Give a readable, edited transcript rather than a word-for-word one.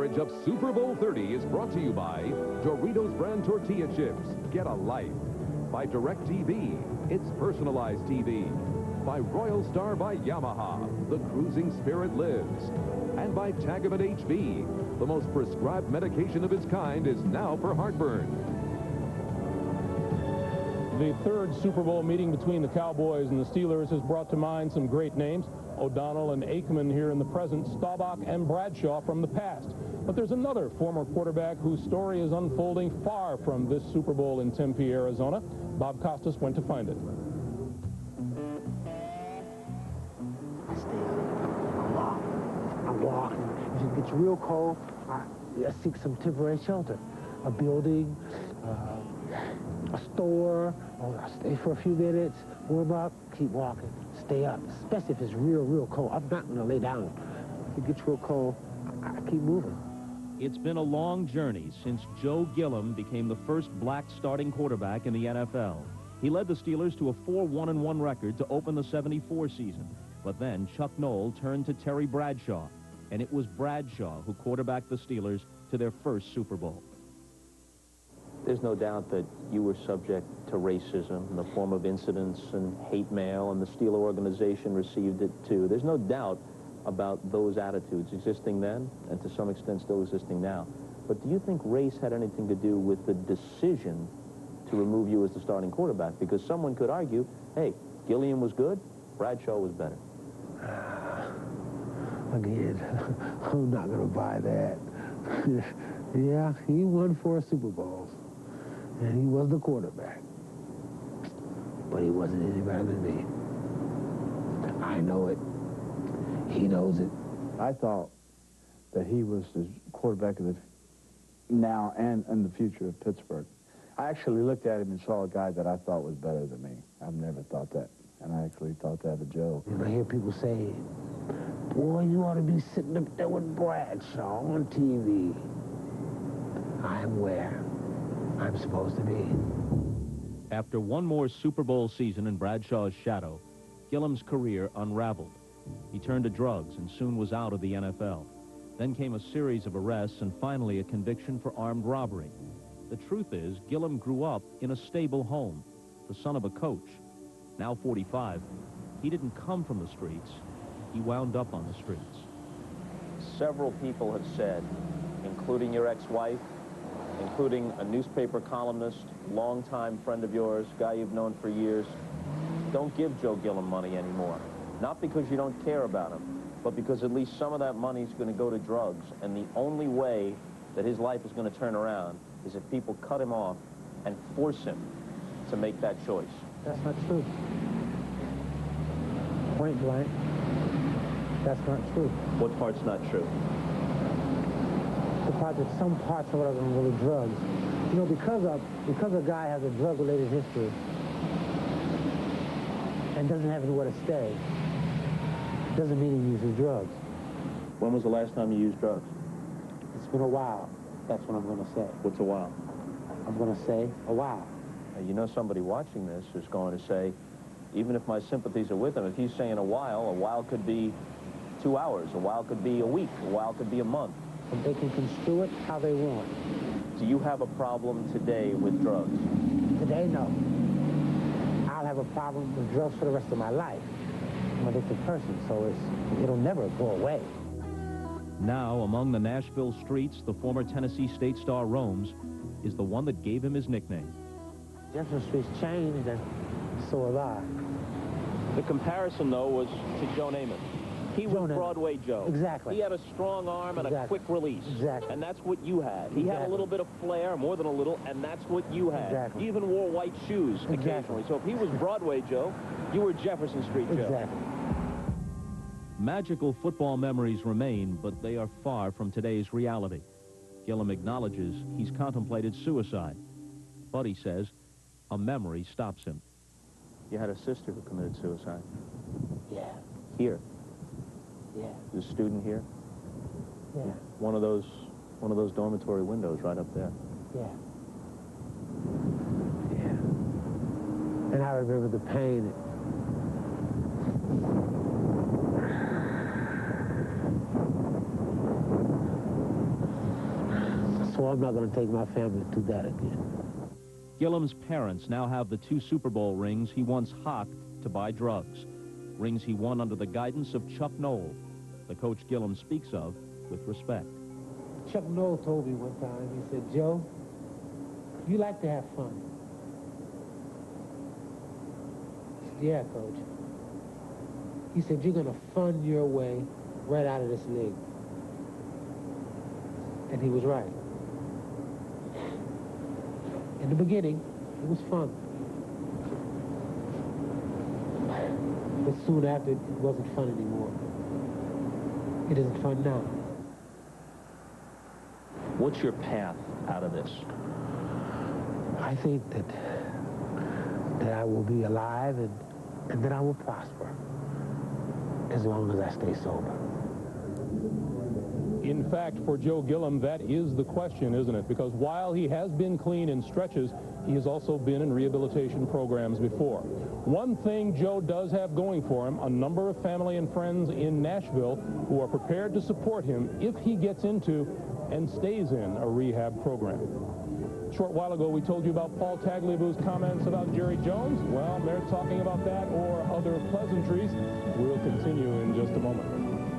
coverage of Super Bowl 30 is brought to you by Doritos brand tortilla chips. Get a life. By DirecTV. It's personalized TV. By Royal Star by Yamaha. The cruising spirit lives. And by Tagamet HB. The most prescribed medication of its kind is now for heartburn. The third Super Bowl meeting between the Cowboys and the Steelers has brought to mind some great names. O'Donnell and Aikman here in the present, Staubach and Bradshaw from the past. But there's another former quarterback whose story is unfolding far from this Super Bowl in Tempe, Arizona. Bob Costas went to find it. I stay up. I'm walking. If it gets real cold, I seek some temporary shelter. A building, a store, or I stay for a few minutes, warm up, keep walking, stay up, especially if it's real cold. I'm not going to lay down. If it gets real cold, I keep moving. It's been a long journey since Joe Gilliam became the first black starting quarterback in the NFL. He led the Steelers to a 4-1-1 record to open the '74 season. But then Chuck Noll turned to Terry Bradshaw, and it was Bradshaw who quarterbacked the Steelers to their first Super Bowl. There's no doubt that you were subject to racism in the form of incidents and hate mail, and the Steeler organization received it too. There's no doubt about those attitudes existing then and to some extent still existing now. But do you think race had anything to do with the decision to remove you as the starting quarterback? Because someone could argue, hey, Gilliam was good, Bradshaw was better. Again, I'm not going to buy that. Yeah, he won 4 Super Bowls. And he was the quarterback. But he wasn't any better than me. I know it. He knows it. I thought that he was the quarterback of the now and in the future of Pittsburgh. I actually looked at him and saw a guy that I thought was better than me. I've never thought that. And I actually thought that of Joe. And I hear people say, boy, you ought to be sitting up there with Bradshaw on TV. I'm where I'm supposed to be. After one more Super Bowl season in Bradshaw's shadow, Gilliam's career unraveled. He turned to drugs and soon was out of the NFL. Then came a series of arrests and finally a conviction for armed robbery. The truth is, Gilliam grew up in a stable home, the son of a coach. Now 45, he didn't come from the streets. He wound up on the streets. Several people have said, including your ex-wife, including a newspaper columnist, longtime friend of yours, guy you've known for years, don't give Joe Gilliam money anymore. Not because you don't care about him, but because at least some of that money is going to go to drugs. And the only way that his life is going to turn around is if people cut him off and force him to make that choice. That's not true. Point blank. That's not true. What part's not true? The part that some parts of it are really drugs. You know, because a guy has a drug-related history and doesn't have anywhere to stay, doesn't mean he uses drugs. When was the last time you used drugs? It's been a while. That's what I'm going to say. What's a while? I'm going to say a while. Now, you know somebody watching this is going to say, even if my sympathies are with him, if he's saying a while could be 2 hours, a while could be a week, a while could be a month. And they can construe it how they want. Do you have a problem today with drugs? Today, no. I'll have a problem with drugs for the rest of my life. I'm an addicted person, so it'll never go away. Now, among the Nashville streets, the former Tennessee State star roams is the one that gave him his nickname. Jefferson Street's changed, and so have I. The comparison, though, was to Joe Namath. He was Broadway Joe. Exactly. He had a strong arm and a quick release. Exactly. And that's what you had. He had a little bit of flair, more than a little, and that's what you had. Exactly. You even wore white shoes occasionally. So if he was Broadway Joe, you were Jefferson Street Joe. Exactly. Magical football memories remain, but they are far from today's reality. Gilliam acknowledges he's contemplated suicide, but he says a memory stops him. You had a sister who committed suicide. Yeah. Here. Yeah. The student here. Yeah. One of those dormitory windows right up there. Yeah. Yeah. And I remember the pain. So I'm not going to take my family to that again. Gilliam's parents now have the 2 Super Bowl rings he once hocked to buy drugs. Rings he won under the guidance of Chuck Noll, the coach Gilliam speaks of with respect. Chuck Noll told me one time, he said, Joe, you like to have fun. I said, yeah, coach. He said, you're going to fund your way right out of this league. And he was right. In the beginning, it was fun. But soon after, it wasn't fun anymore. It isn't fun now. What's your path out of this? I think that I will be alive and that I will prosper as long as I stay sober. In fact, for Joe Gilliam, that is the question, isn't it? Because while he has been clean in stretches, he has also been in rehabilitation programs before. One thing Joe does have going for him, a number of family and friends in Nashville who are prepared to support him if he gets into and stays in a rehab program. A short while ago, we told you about Paul Tagliabue's comments about Jerry Jones. Well, they're talking about that or other pleasantries. We'll continue in just a moment.